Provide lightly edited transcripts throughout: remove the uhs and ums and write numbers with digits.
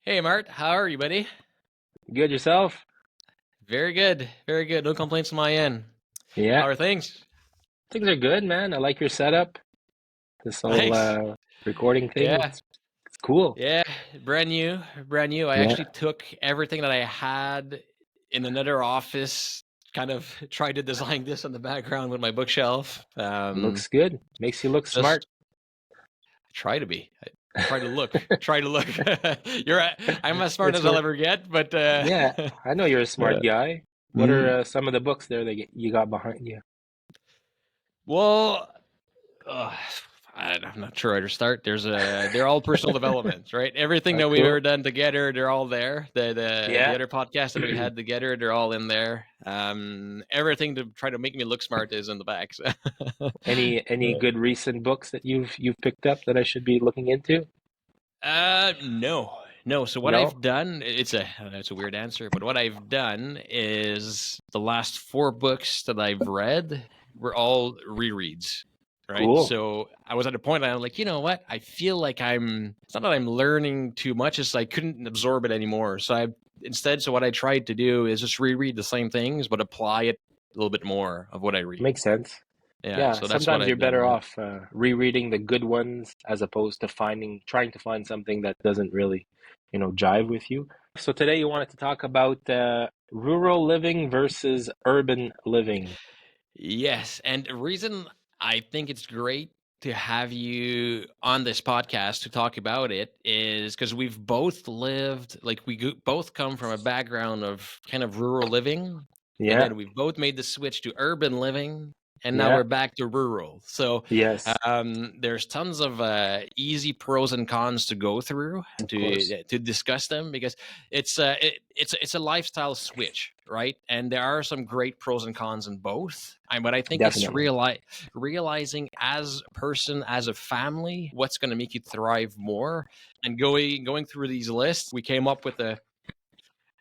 Hey Mart, how are you, buddy? Good yourself? Very good, very good. No complaints on my end. How Yeah, are things? things are good, man. I like your setup. This whole Nice. recording thing. Yeah, It's cool. yeah. Brand new, brand new. I Yeah, actually took everything that I had in another office, kind of tried to design this on the background with my bookshelf. looks good. Makes you look smart. Just try to be. I try to look. Try to look. You're. I'm as smart It's as I'll work. ever get, but Yeah, I know you're a smart guy. What mm. are some of the books there that you got behind you? Well, Uh, I'm not sure where to start. They're all personal developments, right? Everything that we've ever Cool. done together, they're all there. The Yeah. other podcasts that we had together, they're all in there. Everything to try to make me look smart is in the back. So. Any good recent books that you've picked up that I should be looking into? No, no. So what No? I've done, it's a weird answer, but what I've done is the last four books that I've read were all rereads. Right. Cool. So I was at a point I'm like, you know what? I feel like it's not that I'm learning too much, it's I couldn't absorb it anymore. So what I tried to do is just reread the same things, but apply it a little bit more of what I read. Makes sense. Yeah. Yeah, So that's what sometimes you're I've done. better Yeah. off rereading the good ones as opposed to trying to find something that doesn't really, jive with you. So today you wanted to talk about rural living versus urban living. Yes, and the reason I think it's great to have you on this podcast to talk about it is because we've both lived, like both come from a background of kind of rural living, and Yeah, then we've both made the switch to urban living, and now yeah, we're back to rural. So yes, there's tons of easy pros and cons to go through of course, to discuss them because it's a lifestyle switch, right? And there are some great pros and cons in both. But I think it's definitely. realizing as a person, as a family, what's going to make you thrive more. And going through these lists, we came up with a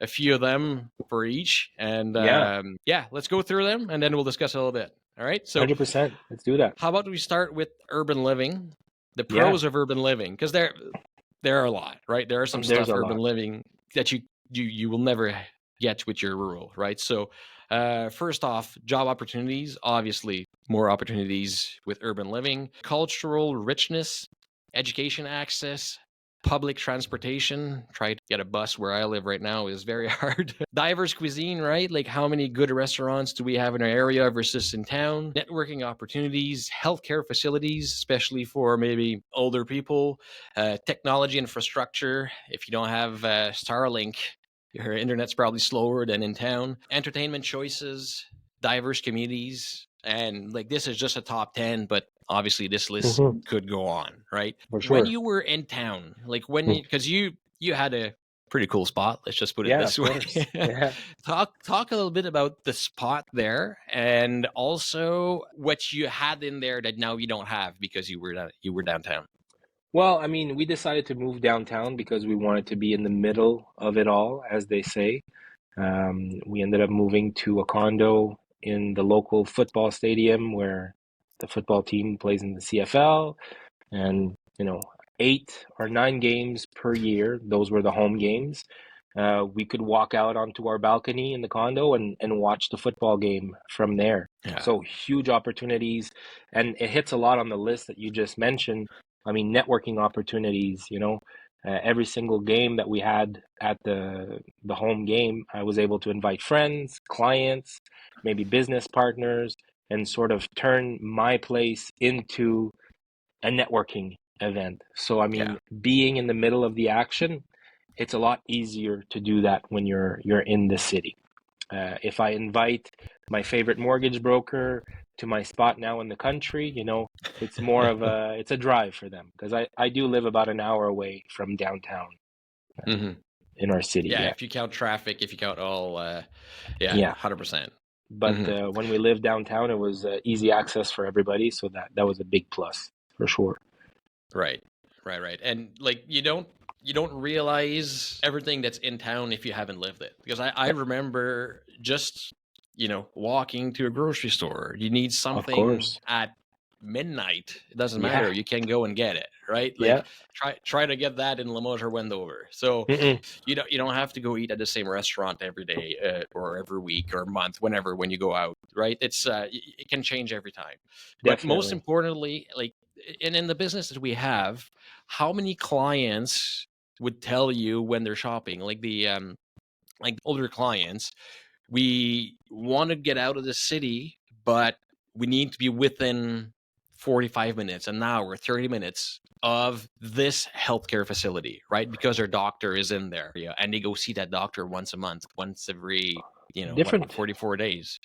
few of them for each. And Yeah, yeah, let's go through them and then we'll discuss a little bit. All right. So 100%. Let's do that. how about we start with urban living, the Yeah, pros of urban living, because there are a lot, right? There are some there's stuff a urban lot. living that you will never get with your rural, right? So first off, job opportunities, obviously more opportunities with urban living, cultural richness, education access, public transportation. Try to get a bus where I live right now is very hard. Diverse cuisine, right? Like how many good restaurants do we have in our area versus in town? Networking opportunities, healthcare facilities, especially for maybe older people, technology infrastructure. If you don't have Starlink, your internet's probably slower than in town. Entertainment choices, diverse communities. And like this is just a top 10, but obviously this list Hmm. could go on, right? For When sure. you were in town, like Hmm. because you had a pretty cool spot, let's just put it Yeah, this of way. course. Yeah. Talk a little bit about the spot there and also what you had in there that now you don't have because you were downtown. Well, I mean, we decided to move downtown because we wanted to be in the middle of it all, as they say. We ended up moving to a condo in the local football stadium where the football team plays in the CFL, and 8 or 9 games per year. Those were the home games. We could walk out onto our balcony in the condo and watch the football game from there. Yeah. So huge opportunities, and it hits a lot on the list that you just mentioned. I mean, networking opportunities. Every single game that we had at the home game, I was able to invite friends, clients, maybe business partners, and sort of turn my place into a networking event. So, I Yeah. mean, being in the middle of the action, it's a lot easier to do that when you're in the city. If I invite my favorite mortgage broker to my spot now in the country, it's more of it's a drive for them because I do live about an hour away from downtown Hmm. in our city. Yeah, Yeah, if you count traffic, if you count all yeah, yeah. 100%. But Hmm. when we lived downtown, it was easy access for everybody, so that was a big plus for sure. Right. Right, right. And like you don't realize everything that's in town if you haven't lived it. Because I remember just, walking to a grocery store. You need Of something course. at midnight, it doesn't Yeah. matter. You can go and get it, right? Yeah. Like try to get that in Limoges or Wendover. So Mm-mm. you don't have to go eat at the same restaurant every day or every week or month, whenever when you go out, right? It can change every time. But most Definitely. importantly, like in the business that we have, how many clients would tell you when they're shopping, like older clients, we want to get out of the city, but we need to be within 45 minutes, an hour, 30 minutes of this healthcare facility, right? Because our doctor is in there. Yeah. And they go see that doctor once a month, once every, Different 44 days.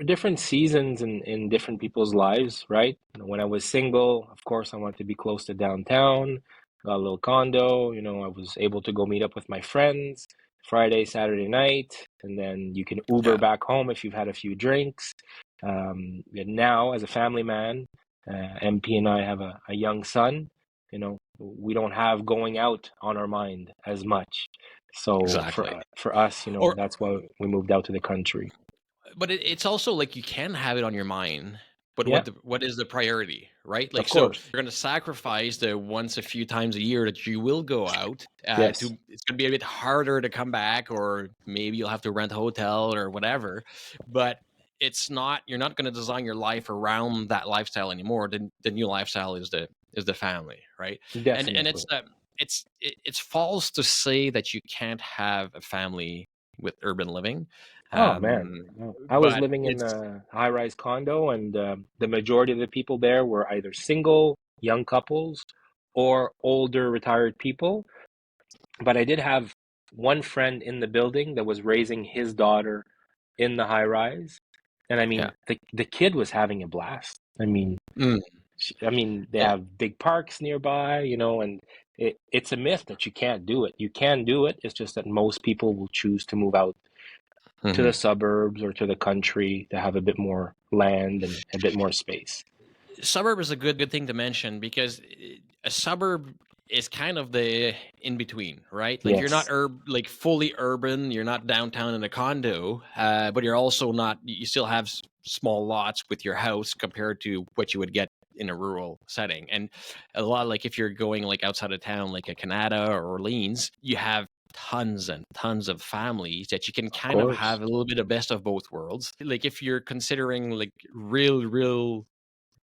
different seasons in different people's lives, right? When I was single, of course, I wanted to be close to downtown, got a little condo, I was able to go meet up with my friends Friday, Saturday night, and then you can Uber Yeah, back home if you've had a few drinks. And now, as a family man, MP and I have a young son, we don't have going out on our mind as much. So exactly. for us, Or that's why we moved out to the country. but it's also like you can have it on your mind, but Yeah, what is the priority, right? Like, of so course. you're going to sacrifice the once a few times a year that you will go out. Yes, To It's going to be a bit harder to come back, or maybe you'll have to rent a hotel or whatever. But it's not you're not going to design your life around that lifestyle anymore. The new lifestyle is the family, right? And definitely. it's false to say that you can't have a family with urban living. Oh man, no. I was But living in it's a high-rise condo, and the majority of the people there were either single, young couples, or older retired people. But I did have one friend in the building that was raising his daughter in the high-rise, and I yeah. mean, the kid was having a blast. I mean, Mm. they Eh, have big parks nearby, and it's a myth that you can't do it. You can do it. It's just that most people will choose to move out to the mhm. suburbs or to the country to have a bit more land and a bit more space. Suburb is a good thing to mention because a suburb is kind of the in between, right? Like you're not Yes, like fully urban, you're not downtown in a condo, but you're also not. You still have small lots with your house compared to what you would get in a rural setting. And a lot, like if you're going like outside of town, like a Canada or Orleans, you have tons and tons of families that you can of kind of course. have a little bit of best of both worlds. Like if you're considering like real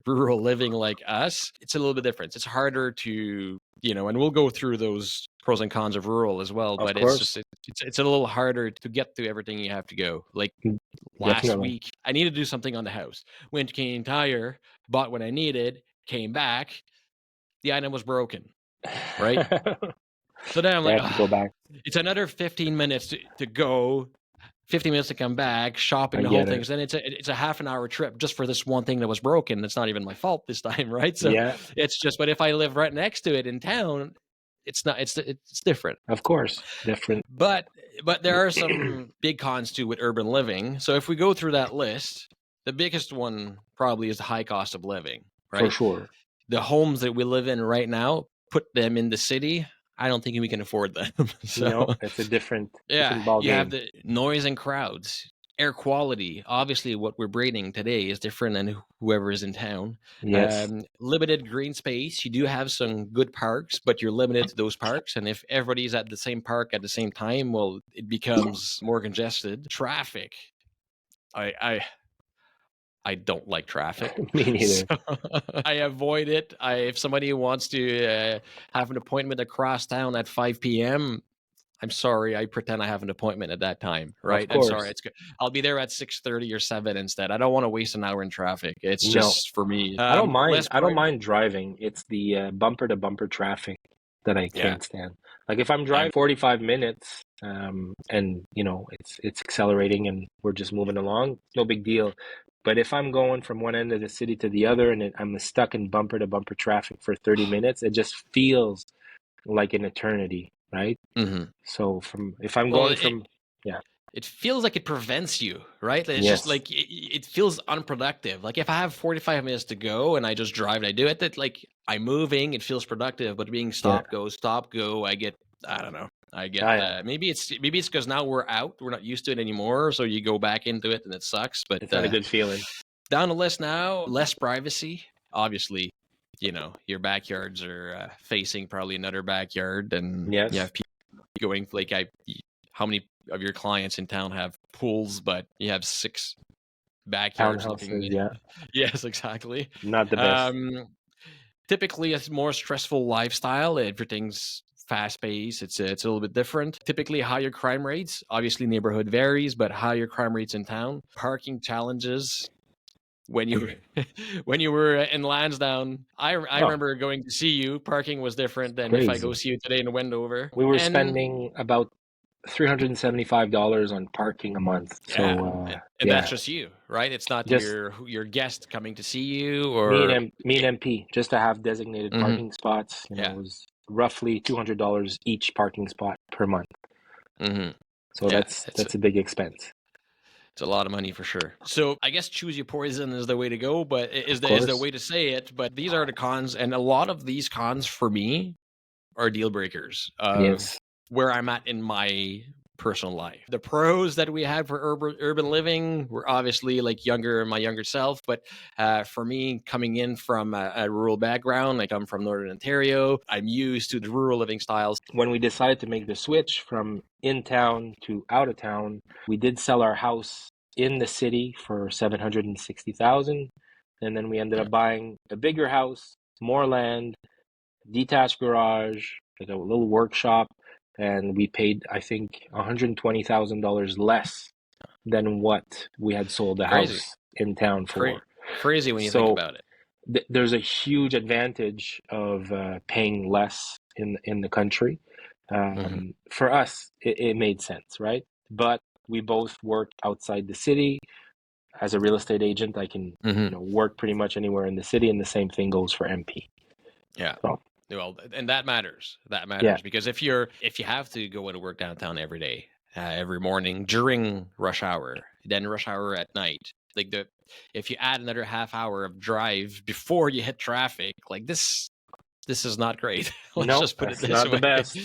rural living like us, it's a little bit different. It's harder to, and we'll go through those pros and cons of rural as well, Of but it's just course. it's a little harder to get to everything you have to go. Like last Definitely. week, I needed to do something on the house. Went to Canadian Tire, bought what I needed, came back, the item was broken, right? So then I'm They like, have to go "Ugh, back. it's another 15 minutes to go, 50 minutes to come back, shopping, I the whole get thing. it. So then it's a half an hour trip just for this one thing that was broken. It's not even my fault this time, right? So Yeah, it's just, but if I live right next to it in town, it's not, it's different. of course. Different But there are some big cons too with urban living. So if we go through that list, the biggest one probably is the high cost of living, for right? sure. The homes that we live in right now, put them in the city, I don't think we can afford them. So No, it's a different yeah, ball you have game. the noise and crowds, air quality. Obviously, what we're breathing today is different than whoever is in town. Yes, Limited green space. You do have some good parks, but you're limited to those parks. And if everybody's at the same park at the same time, well, it becomes more congested. Traffic. I I I don't like traffic, me so neither. I avoid it. If somebody wants to have an appointment across town at 5 p.m., I'm sorry. I pretend I have an appointment at that time, Of right? I'm sorry. course. It's good. I'll be there at 6:30 or 7 instead. I don't want to waste an hour in traffic. It's No, just for me. I don't mind. Less I don't prior. mind driving. It's the bumper to bumper traffic that I Yeah, can't stand. Like if I'm I'm. driving 45 minutes, and it's accelerating and we're just moving along, no big deal. But if I'm going from one end of the city to the other and I'm stuck in bumper to bumper traffic for 30 minutes, it just feels like an eternity, right? Mhm. So from if I'm Well, going from, yeah, it feels like it prevents you, right? It's just yes, like it feels unproductive. Like if I have 45 minutes to go and I just drive and I do it, that like I'm moving, it feels productive. But being yeah, stop go, I don't know. I get ah, yeah. maybe it's because now we're out, we're not used to it anymore, so you go back into it and it sucks. But It's not a good feeling. down the list now, less privacy. obviously, your backyards are facing probably another backyard, and you Yes. have people going like how many of your clients in town have pools, but you have 6 backyards looking. Townhouses, yeah. Yes, exactly. Not the best. Typically a more stressful lifestyle. Everything's fast paced. It's a little bit different. Typically higher crime rates. Obviously neighborhood varies, but higher crime rates in town. Parking challenges. When you when you were in Lansdowne, I Oh, remember going to see you. Parking was different than if I go crazy. see you today in Wendover. We were And spending about $375 on parking a month. yeah, So and that's yeah, just you, right? It's not just your guest coming to see you me or and MP just to have designated Mhm. parking spots. Yeah. It was roughly $200 each parking spot per month. Mm-hmm. So Yeah, that's a big expense. it's a lot of money for sure. So I guess choose your poison is the way to go, but Of is the course. way to say it. But these are the cons, and a lot of these cons for me are deal breakers of Yes. where I'm at in my personal life. The pros that we had for urban living were obviously like my younger self, but for me, coming in from a rural background, I come from Northern Ontario. I'm used to the rural living styles. When we decided to make the switch from in town to out of town, we did sell our house in the city for 760,000, and then we ended up buying a bigger house, more land, detached garage, like a little workshop, and we paid, I think, $120,000 less than what we had sold the Crazy, house in town for. crazy when you think So about it. there's a huge advantage of paying less in the country. Mm-hmm. For us, it made sense, right? But we both work outside the city. As a real estate agent, I can Mm-hmm. work pretty much anywhere in the city, and the same thing goes for MP. Yeah. So Well, and that matters. That yeah, matters because if you have to go into work downtown every day, every morning during rush hour, then rush hour at night, like if you add another half hour of drive before you hit traffic, like this is not great. Let's no, just put it that's this not the way. best.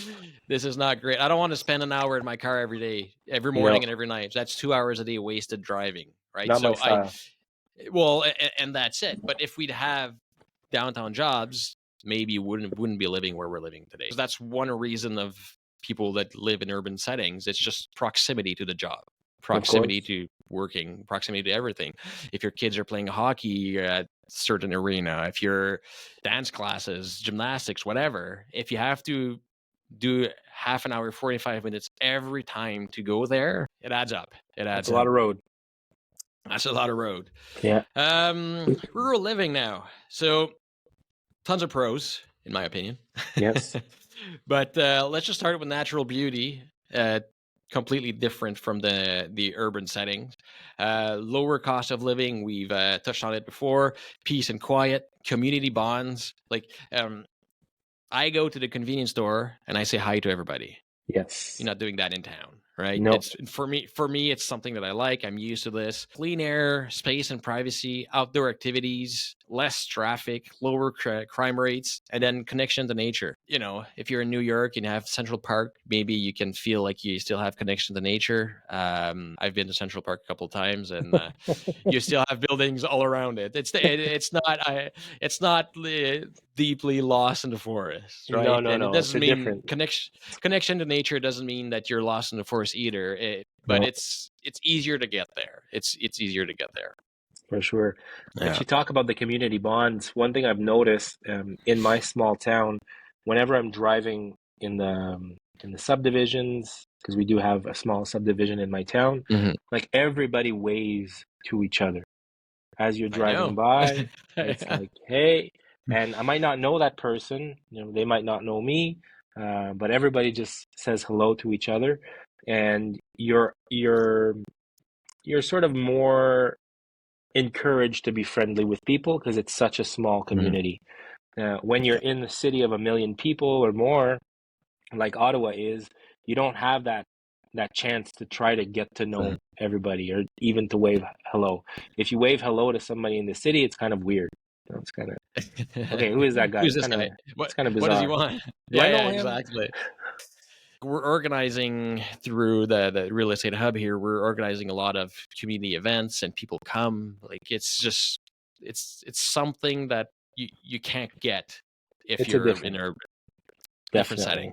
This is not great. I don't want to spend an hour in my car every day, every No, morning and every night. That's 2 hours a day wasted driving, right? not my So style. and that's it. But if we'd have downtown jobs, maybe you wouldn't be living where we're living today. So that's one reason of people that live in urban settings. It's just proximity to the job, Of proximity course, to working, proximity to everything. If your kids are playing hockey, you're at certain arena. If your dance classes, gymnastics, whatever, if you have to do half an hour, 45 minutes every time to go there, it adds up. It that's adds a lot up. of road. That's a lot of road. Yeah. Rural living now. So tons of pros, in my opinion. Yes. But let's just start with natural beauty. Completely different from the urban settings. Lower cost of living. We've touched on it before. Peace and quiet. Community bonds. Like I go to the convenience store and I say hi to everybody. Yes. You're not doing that in town, right? No. It's for me it's something that I like. I'm used to this. Clean air, space and privacy, outdoor activities, less traffic, lower crime rates, and then connection to nature. If you're in New York and you have Central Park, maybe you can feel like you still have connection to nature. I've been to Central Park a couple of times, and you still have buildings all around it. It's not deeply lost in the forest, No, right? no, And it no. It's doesn't a mean different. connection to nature doesn't mean that you're lost in the forest either. But No, it's easier to get there. It's easier to get there. for sure. If Yeah. you talk about the community bonds, one thing I've noticed in my small town, whenever I'm driving in the subdivisions, because we do have a small subdivision in my town, Mhm. like everybody waves to each other as you're I driving know. by. It's like, hey, and I might not know that person, they might not know me, but everybody just says hello to each other, and you're sort of more encouraged to be friendly with people because it's such a small Mhm. community. When you're Yeah. in the city of 1 million people or more, like Ottawa is, you don't have that chance to try to get to know Mhm. everybody or even to wave hello. If you wave hello to somebody in the city, it's kind of weird. It's kind of okay. Who is that guy? Who's this guy? It's kind of What does he bizarre. want? Do I Yeah, know him? exactly. We're organizing through the real estate hub here. We're organizing a lot of community events, and people come. Like it's just it's something that you can't get if It's a you're different, in a different setting. definitely.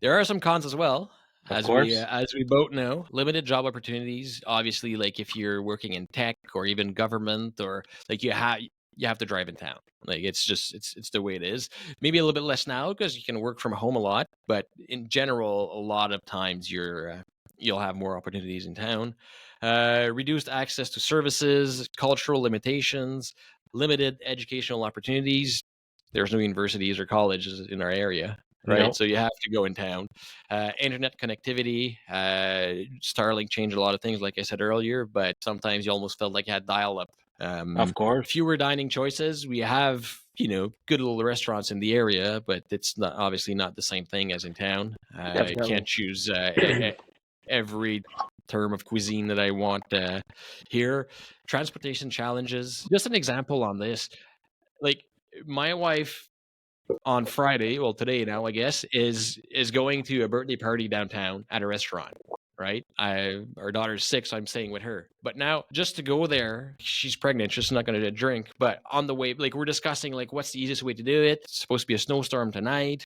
There are some cons as well, Of course. as we both know. Limited job opportunities. Obviously, like if you're working in tech or even government, or like you have to drive in town. Like it's just it's the way it is. Maybe a little bit less now because you can work from home a lot, but in general, a lot of times you'll have more opportunities in town. Reduced access to services, cultural limitations, limited educational opportunities. There's no universities or colleges in our area, right? No, So you have to go in town. Internet connectivity, Starlink changed a lot of things, like I said earlier, but sometimes you almost felt like you had dial up. of course. Fewer dining choices. We have, good little restaurants in the area, but it's not obviously not the same thing as in town. I can't Definitely. choose every term of cuisine that I want here. Transportation challenges. Just an example on this, like my wife on Friday, well today now I guess, is going to a birthday party downtown at a restaurant. Right, our daughter's 6, so I'm staying with her. But now, just to go there, she's pregnant. She's not going to drink. But on the way, like we're discussing, like what's the easiest way to do it. It's supposed to be a snowstorm tonight.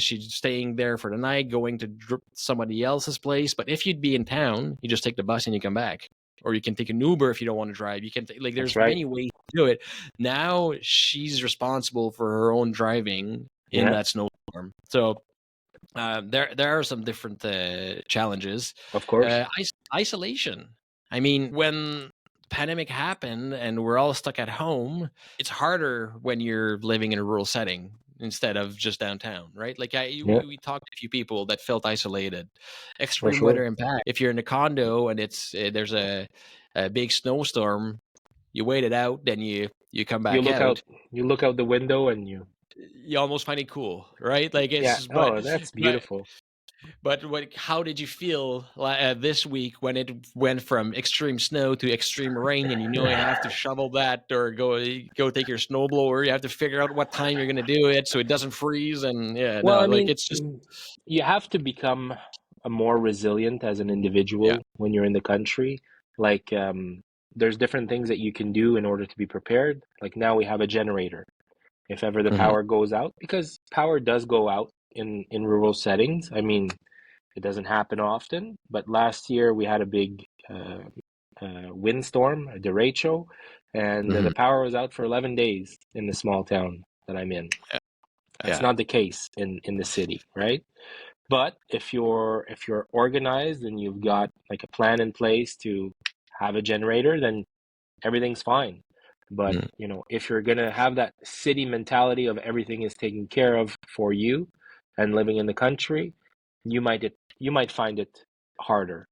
She's staying there for the night, going to somebody else's place. But if you'd be in town, you just take the bus and you come back, or you can take an Uber if you don't want to drive. You can like That's there's right. many ways to do it. Now she's responsible for her own driving in Yeah, that snowstorm. So there are some different challenges. of course. Isolation. I mean, when pandemic happened and we're all stuck at home, it's harder when you're living in a rural setting instead of just downtown, right? Like Yeah, we talked to a few people that felt isolated. for Extreme sure. weather impact. If you're in a condo and it's there's a big snowstorm, you wait it out, then you come You back look out. out, you look out the window and You almost find it cool, right? Like yeah. it's Oh, that's but beautiful. but how did you feel this week when it went from extreme snow to extreme rain, and you have to shovel that or go take your snowblower? You have to figure out what time you're going to do it so it doesn't freeze. And yeah, Well, no, I like mean, it's just you have to become a more resilient as an yeah. individual when you're in the country. Like, there's different things that you can do in order to be prepared. Like now we have a generator. If ever the Hmm. power goes out, because power does go out in rural settings. I mean, it doesn't happen often, but last year we had a big windstorm, a derecho, and Hmm. the power was out for 11 days in the small town that I'm in. That's Yeah. not the case in the city, right? But if you're organized and you've got like a plan in place to have a generator, then everything's fine. But Mm. if you're gonna have that city mentality of everything is taken care of for you and living in the country, you might find it harder.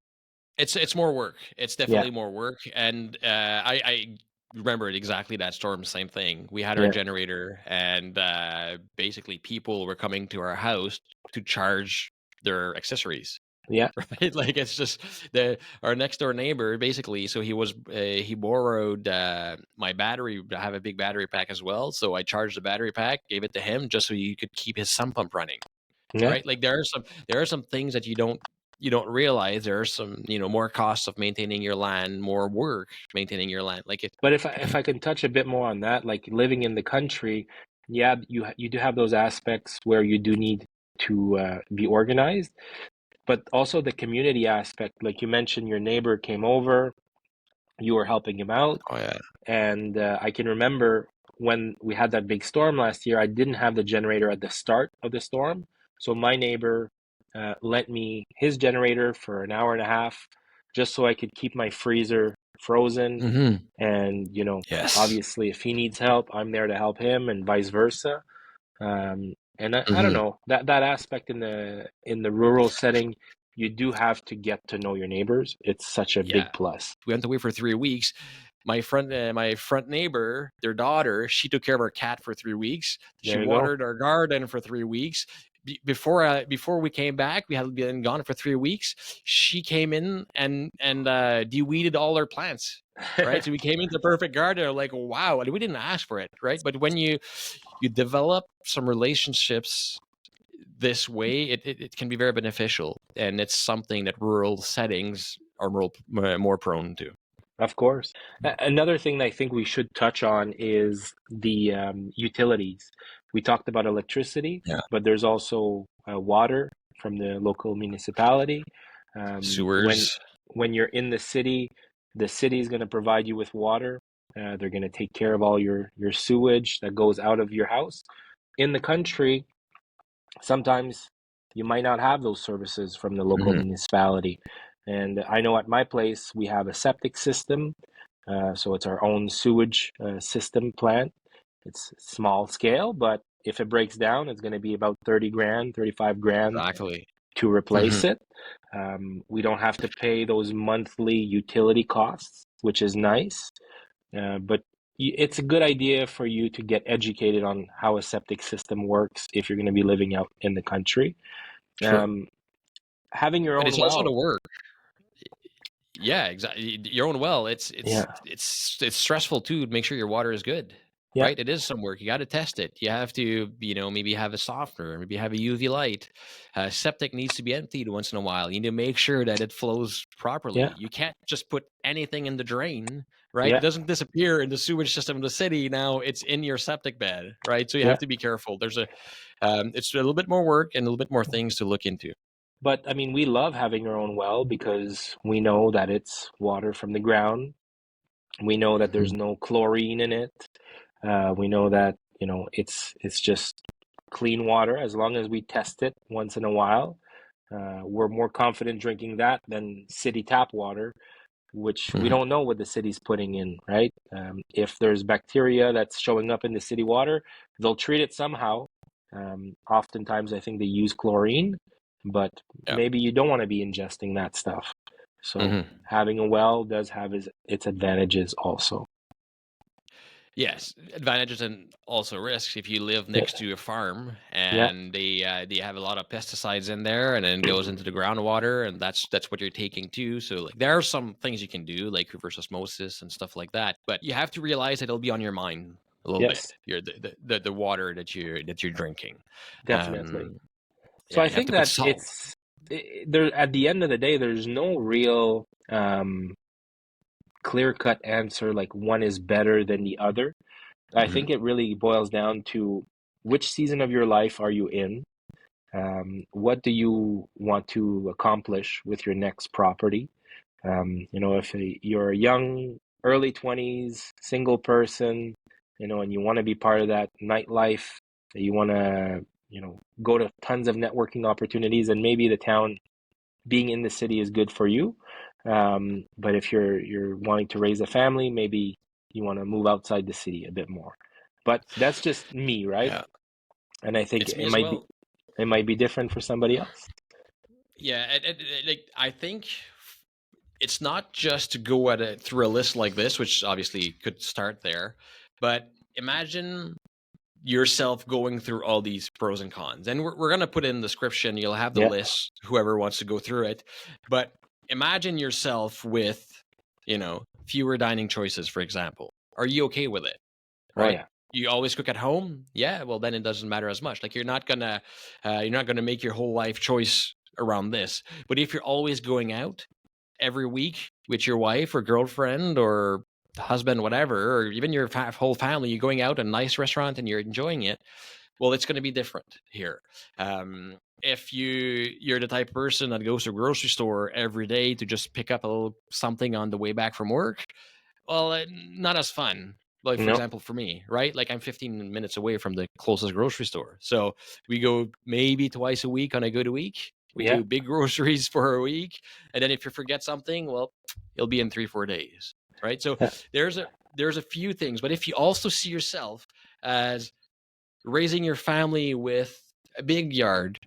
It's more work. It's Yeah, definitely more work. And I remember exactly that storm. Same thing. We had our yeah, generator, and basically people were coming to our house to charge their accessories. yeah, Right? Like it's just our next door neighbor basically. So he borrowed my battery. I have a big battery pack as well, so I charged the battery pack, gave it to him just so he could keep his sump pump running. yeah. Right? Like there are some things that you don't realize. There are some more costs of maintaining your land, more work maintaining your land. Like it. But if I can touch a bit more on that, like living in the country, yeah, you do have those aspects where you do need to be organized, but also the community aspect. Like you mentioned, your neighbor came over, you were helping him out, Oh yeah. and I can remember when we had that big storm last year, I didn't have the generator at the start of the storm. So my neighbor lent me his generator for an hour and a half just so I could keep my freezer frozen. Mm-hmm. And, Yes. obviously, if he needs help, I'm there to help him and vice versa. And I don't Mm-hmm. know that aspect in the rural setting, you do have to get to know your neighbors. It's such a Yeah. big plus. We went away for 3 weeks. My front neighbor, their daughter, she took care of our cat for 3 weeks. She There you go. watered our garden for 3 weeks. Before we came back, we had been gone for 3 weeks. She came in and de-weeded all our plants. Right, so we came into the perfect garden. Like, wow, and we didn't ask for it, right? But when you develop some relationships this way, it can be very beneficial, and it's something that rural settings are more prone to. Of course. Another thing that I think we should touch on is the utilities. We talked about electricity, Yeah. but there's also water from the local municipality. When Sewers. you're in the city is going to provide you with water. They're going to take care of all your sewage that goes out of your house. In the country, sometimes you might not have those services from the local Hmm. municipality. And I know at my place we have a septic system, so it's our own sewage system plant. It's small scale, but if it breaks down, it's going to be about 30 grand, 35 grand Exactly. to Hmm. replace it. We don't have to pay those monthly utility costs, which is nice. But it's a good idea for you to get educated on how a septic system works if you're going to be living out in the country. Sure. Um, Having your And own it's also to well. work. Yeah, exactly. Your own well. Yeah, It's stressful too to make sure your water is good, yeah, right? It is some work. You got to test it. You have to, maybe have a softener, maybe have a UV light. Septic needs to be emptied once in a while. You need to make sure that it flows properly. yeah, You can't just put anything in the drain, right? It yeah, doesn't disappear in the sewage system of the city. Now it's in your septic bed, right? So you yeah. have to be careful. It's a little bit more work and a little bit more things to look into. But I mean, we love having our own well because we know that it's water from the ground. We know that there's Mhm. no chlorine in it. We know that, it's just clean water as long as we test it once in a while. We're more confident drinking that than city tap water, which we Mhm. don't know what the city's putting in, right? If there's bacteria that's showing up in the city water, they'll treat it somehow. Oftentimes, I think they use chlorine, but Yeah. maybe you don't want to be ingesting that stuff. So Mhm. having a well does have its advantages also. Yes, advantages and also risks. If you live Yeah, next to a farm yeah, and they have a lot of pesticides in there, and then it goes into the groundwater, and that's what you're taking too. So like there are some things you can do, like reverse osmosis and stuff like that. But you have to realize that it'll be on your mind a little bit. yes, The water that you're drinking. definitely. Um, So yeah, I you have think to put that salt. there at the end of the day, there's no real clear-cut answer like one is better than the other. I Mhm. think it really boils down to which season of your life are you in? What do you want to accomplish with your next property? If you're a young, early 20s, single person, and you want to be part of that nightlife, you want to, go to tons of networking opportunities, and maybe the town being in the city is good for you. But if you're wanting to raise a family, maybe you want to move outside the city a bit more. But that's just me, right? Yeah, And I think it's me as well. it might be different for somebody else. Yeah, like I think it's not just to go at it through a list like this, which obviously could start there, but imagine yourself going through all these pros and cons. And we're going to put in the description, you'll have the Yeah. list, whoever wants to go through it. But imagine yourself with, fewer dining choices, for example. Are you okay with it? Oh Right? yeah. You always cook at home? Yeah, well then it doesn't matter as much. Like you're not gonna make your whole life choice around this. But if you're always going out every week with your wife or girlfriend or husband, whatever, or even your whole family, you're going out a nice restaurant and you're enjoying it, well, it's going to be different here. If you're the type of person that goes to a grocery store every day to just pick up a little something on the way back from work, well, not as fun. Like for No. example, for me, right? Like I'm 15 minutes away from the closest grocery store, so we go maybe twice a week on a good week. We Yeah. do big groceries for a week, and then if you forget something, well, it'll be in 3-4 days, right? So Yeah. there's a few things, but if you also see yourself as raising your family with a big yard,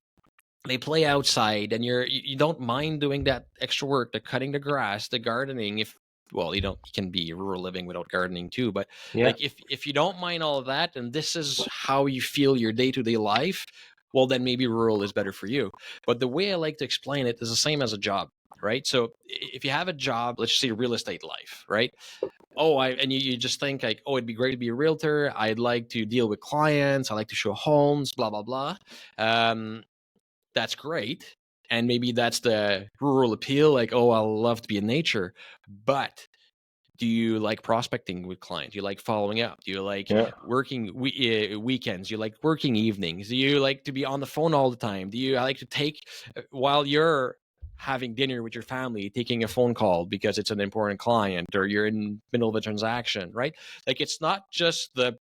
they play outside and you don't mind doing that extra work, the cutting the grass, the gardening, if well, you can be rural living without gardening too, but Yeah. like if you don't mind all of that and this is how you feel your day-to-day life, well then maybe rural is better for you. But the way I like to explain it is the same as a job, right? So if you have a job, let's say real estate life, right? And you just think like, oh, it'd be great to be a realtor, I'd like to deal with clients, I like to show homes, blah blah blah. um that's great. And maybe that's the rural appeal, like, oh, I love to be in nature. But Do you like prospecting with clients? Do you like following up? Do you like Yeah. working weekends? Do you like working evenings? Do you like to be on the phone all the time? Do you like to take while you're having dinner with your family, taking a phone call because it's an important client or you're in middle of a transaction, right? Like it's not just the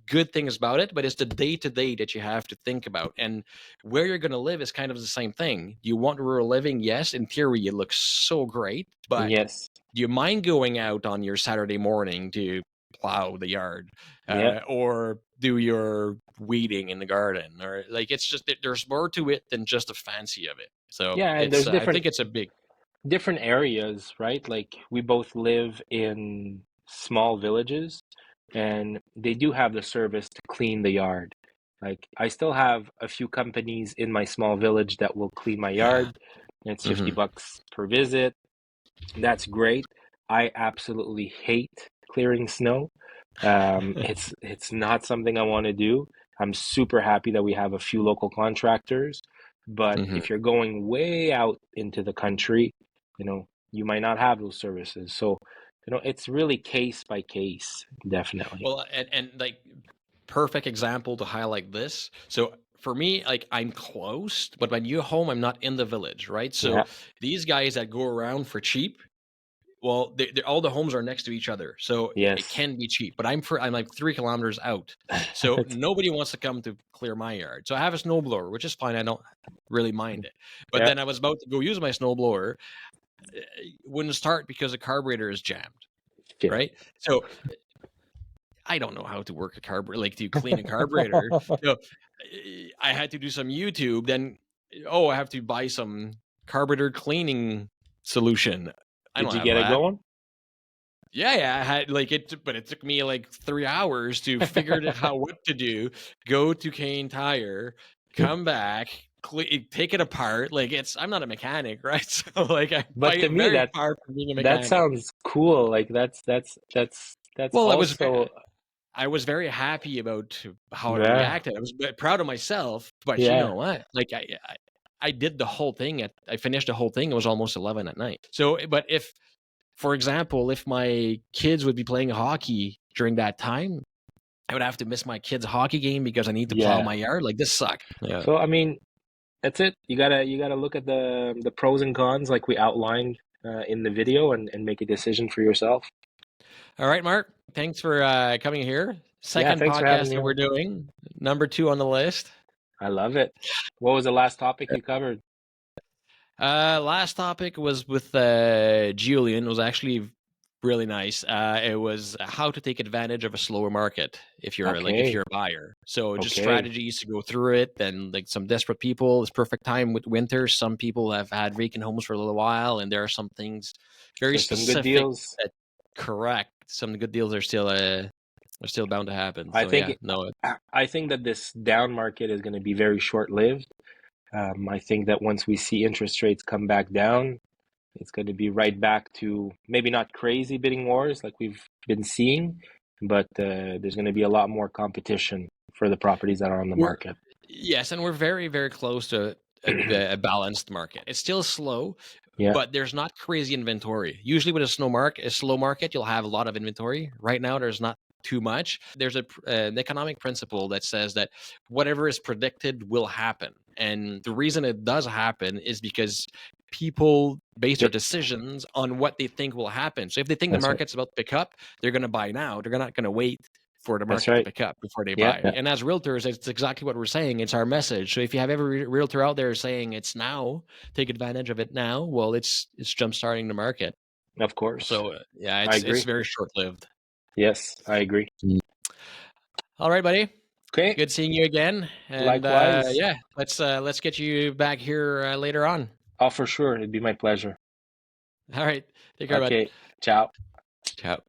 good things about it, but it's the day to day that you have to think about. And where you're going to live is kind of the same thing. You want rural living? Yes, in theory, it looks so great, but Yes. do you mind going out on your Saturday morning to plow the yard Yeah. or do your weeding in the garden? Or like, it's just, there's more to it than just the fancy of it. So Yeah, and it's, there's I think it's a big, different areas, right? Like we both live in small villages and they do have the service to clean the yard. Like I still have a few companies in my small village that will clean my yeah. yard. It's 50 Hmm. bucks per visit. That's great. I absolutely hate clearing snow. It's not something I want to do. I'm super happy that we have a few local contractors, but Hmm. if you're going way out into the country, you might not have those services. So, it's really case by case, definitely. Well, and like perfect example to highlight this. So for me, like I'm close, but when you're home, I'm not in the village, right? So Yeah. these guys that go around for cheap, well, all the homes are next to each other, so it Yes. can be cheap. But I'm like 3 kilometers out, so nobody wants to come to clear my yard. So I have a snowblower, which is fine. I don't really mind it. But Yeah. then I was about to go use my snowblower, wouldn't start because the carburetor is jammed, Shit. right? So I don't know how to work a carburetor, like to clean a carburetor. So I had to do some YouTube. Then, oh, I have to buy some carburetor cleaning solution. I Did don't you have get it that. going? Yeah, I had like but it took me like 3 hours to figure out what to do. Go to Kane Tire, come back, take it apart. Like I'm not a mechanic, right? So like I'm But to me, very that far from being a that mechanic. sounds cool. Like that's Well, also. I was very happy about how it Yeah. reacted. I was proud of myself, but you know Yeah. what? Like I did the whole thing. I finished the whole thing. It was almost 11 at night. So, but if, for example, if my kids would be playing hockey during that time, I would have to miss my kids' hockey game because I need to plow Yeah. my yard. Like this sucked. Yeah. So I mean, that's it. You gotta look at the pros and cons like we outlined in the video and make a decision for yourself. All right, Mark. Thanks for coming here. Yeah, Second thanks for having podcast me that we're on. doing. Number 2 on the list. I love it. What was the last topic you covered? Last topic was with Julian. It was actually really nice. It was how to take advantage of a slower market if you're Okay. a buyer. So just Okay. strategies to go through it. Then like some desperate people. It's perfect time with winter. Some people have had vacant homes for a little while, and there are some things very So some good specific deals. that correct. Some good deals are still bound to happen. I So think yeah, no, I think that this down market is going to be very short-lived. I think that once we see interest rates come back down, it's going to be right back to maybe not crazy bidding wars like we've been seeing, but there's going to be a lot more competition for the properties that are on the we're market. yes, and we're very very close to a balanced market. It's still slow, Yeah, but there's not crazy inventory. Usually with a slow market, you'll have a lot of inventory. Right now, there's not too much. There's an economic principle that says that whatever is predicted will happen. And the reason it does happen is because people base their yep, decisions on what they think will happen. So if they think the that's right. market's about to pick up, they're going to buy now. They're not going to wait for the That's market to right. pick up before they Yeah, buy. And as realtors, it's exactly what we're saying. It's our message. So if you have every realtor out there saying it's now, take advantage of it now, well, it's jump starting the market. of course. So yeah, I it's agree. very short lived. Yes, I agree. All right, buddy. Okay, Good seeing you again. And likewise. yeah, let's get you back here later on. Oh, for sure. It'd be my pleasure. All right, take care, bud. Okay, ciao. Ciao.